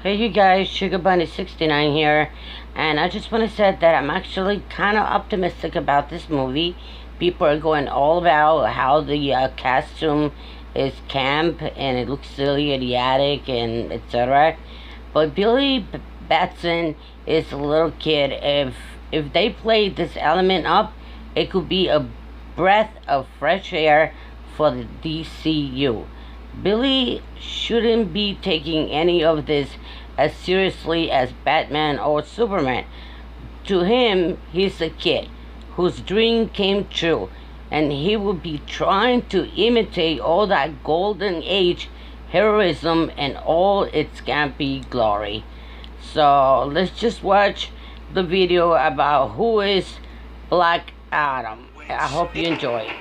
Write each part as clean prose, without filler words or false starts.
Hey you guys, Sugar Bunny 69 here, and I just want to say that I'm actually kind of optimistic about this movie. People are going all about how the costume is camp and it looks silly, idiotic, and etc. But Batson is a little kid. If they play this element up, it could be a breath of fresh air for the DCU. Billy shouldn't be taking any of this as seriously as Batman or Superman. To him, he's a kid whose dream came true, and he will be trying to imitate all that golden age heroism and all its scampy glory. So let's just watch the video about who is Black Adam. I hope you enjoy.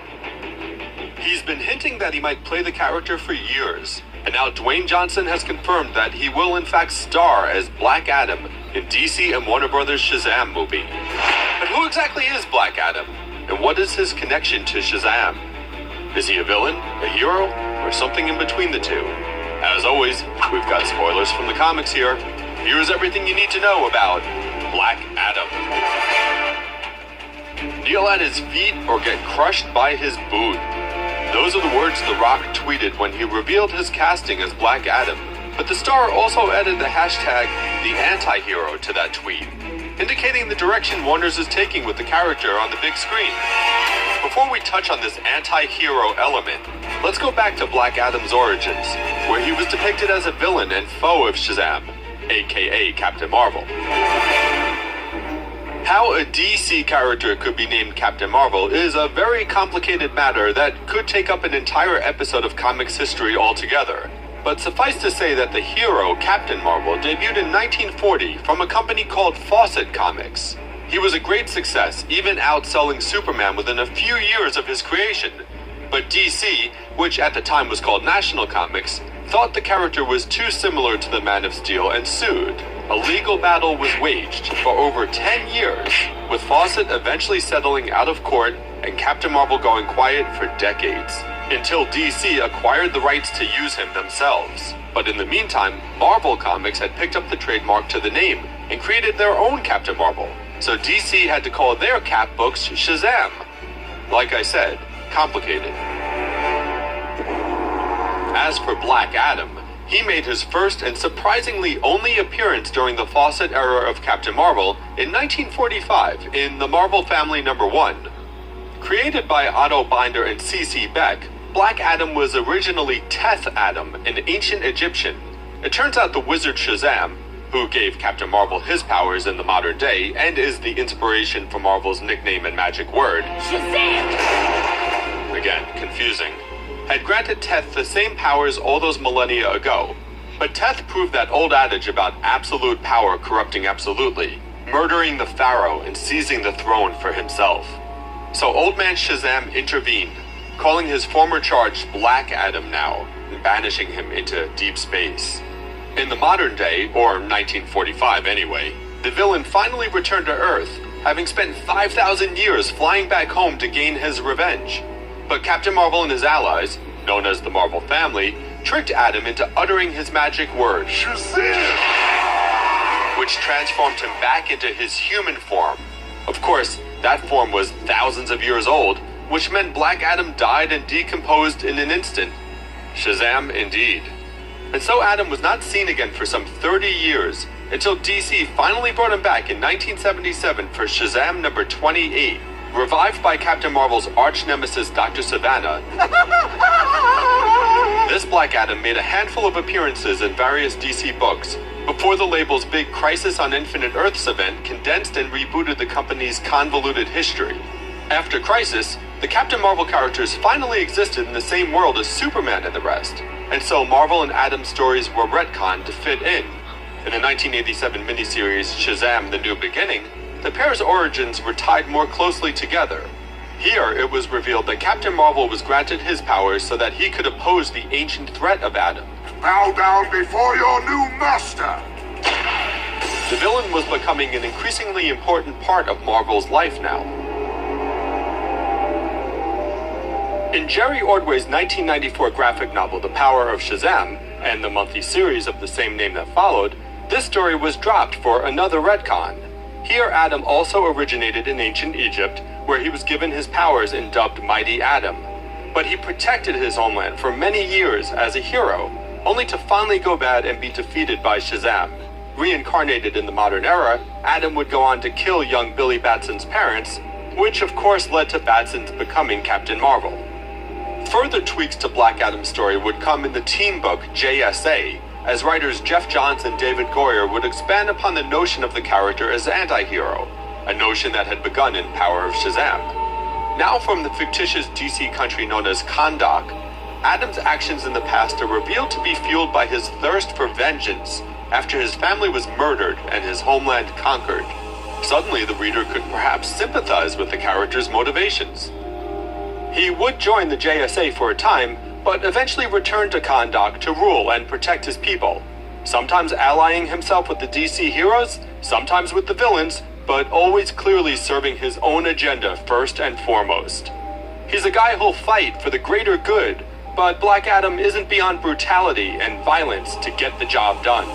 He's been hinting that he might play the character for years, and now Dwayne Johnson has confirmed that he will in fact star as Black Adam in DC and Warner Brothers' Shazam movie. But who exactly is Black Adam, and what is his connection to Shazam? Is he a villain, a hero, or something in between the two? As always, we've got spoilers from the comics here. Here's everything you need to know about Black Adam. Kneel at his feet or get crushed by his boot. Those are the words The Rock tweeted when he revealed his casting as Black Adam, but the star also added the hashtag #TheAntihero to that tweet, indicating the direction Warner's is taking with the character on the big screen. Before we touch on this anti-hero element, let's go back to Black Adam's origins, where he was depicted as a villain and foe of Shazam, aka Captain Marvel. How a DC character could be named Captain Marvel is a very complicated matter that could take up an entire episode of comics history altogether. But suffice to say that the hero, Captain Marvel, debuted in 1940 from a company called Fawcett Comics. He was a great success, even outselling Superman within a few years of his creation. But DC, which at the time was called National Comics, thought the character was too similar to the Man of Steel and sued. A legal battle was waged for over 10 years, with Fawcett eventually settling out of court and Captain Marvel going quiet for decades, until DC acquired the rights to use him themselves. But in the meantime, Marvel Comics had picked up the trademark to the name and created their own Captain Marvel, so DC had to call their Cap books Shazam. Like I said, complicated. As for Black Adam, he made his first and surprisingly only appearance during the Fawcett era of Captain Marvel in 1945 in The Marvel Family #1. Created by Otto Binder and C.C. Beck, Black Adam was originally Teth Adam, an ancient Egyptian. It turns out the wizard Shazam, who gave Captain Marvel his powers in the modern day and is the inspiration for Marvel's nickname and magic word, Shazam! Again, confusing. Had granted Teth the same powers all those millennia ago. But Teth proved that old adage about absolute power corrupting absolutely, murdering the pharaoh and seizing the throne for himself. So Old Man Shazam intervened, calling his former charge Black Adam now, and banishing him into deep space. In the modern day, or 1945 anyway, the villain finally returned to Earth, having spent 5,000 years flying back home to gain his revenge. But Captain Marvel and his allies, known as the Marvel Family, tricked Adam into uttering his magic word, Shazam! Which transformed him back into his human form. Of course, that form was thousands of years old, which meant Black Adam died and decomposed in an instant. Shazam indeed. And so Adam was not seen again for some 30 years, until DC finally brought him back in 1977 for Shazam #28. Revived by Captain Marvel's arch-nemesis Dr. Savannah, this Black Adam made a handful of appearances in various DC books, before the label's big Crisis on Infinite Earths event condensed and rebooted the company's convoluted history. After Crisis, the Captain Marvel characters finally existed in the same world as Superman and the rest, and so Marvel and Adam's stories were retconned to fit in. In the 1987 miniseries Shazam: The New Beginning, the pair's origins were tied more closely together. Here, it was revealed that Captain Marvel was granted his powers so that he could oppose the ancient threat of Adam. Bow down before your new master! The villain was becoming an increasingly important part of Marvel's life now. In Jerry Ordway's 1994 graphic novel The Power of Shazam, and the monthly series of the same name that followed, this story was dropped for another retcon. Here Adam also originated in ancient Egypt, where he was given his powers and dubbed Mighty Adam. But he protected his homeland for many years as a hero, only to finally go bad and be defeated by Shazam. Reincarnated in the modern era, Adam would go on to kill young Billy Batson's parents, which of course led to Batson's becoming Captain Marvel. Further tweaks to Black Adam's story would come in the teen book JSA, as writers Jeff Johns and David Goyer would expand upon the notion of the character as anti-hero, a notion that had begun in Power of Shazam. Now from the fictitious DC country known as Kahndaq, Adam's actions in the past are revealed to be fueled by his thirst for vengeance after his family was murdered and his homeland conquered. Suddenly the reader could perhaps sympathize with the character's motivations. He would join the JSA for a time, but eventually returned to Kahndaq to rule and protect his people, sometimes allying himself with the DC heroes, sometimes with the villains, but always clearly serving his own agenda first and foremost. He's a guy who'll fight for the greater good, but Black Adam isn't beyond brutality and violence to get the job done.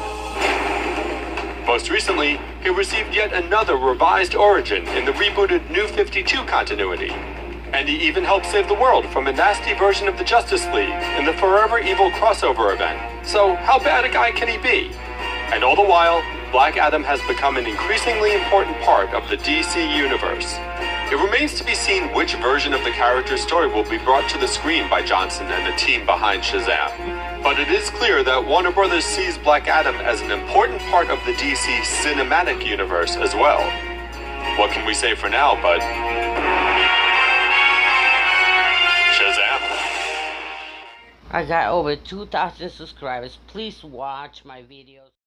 Most recently, he received yet another revised origin in the rebooted New 52 continuity, and he even helped save the world from a nasty version of the Justice League in the Forever Evil crossover event. So how bad a guy can he be? And all the while, Black Adam has become an increasingly important part of the DC universe. It remains to be seen which version of the character's story will be brought to the screen by Johnson and the team behind Shazam. But it is clear that Warner Brothers sees Black Adam as an important part of the DC cinematic universe as well. What can we say for now, bud? Shazam. I got over 2,000 subscribers. Please watch my videos.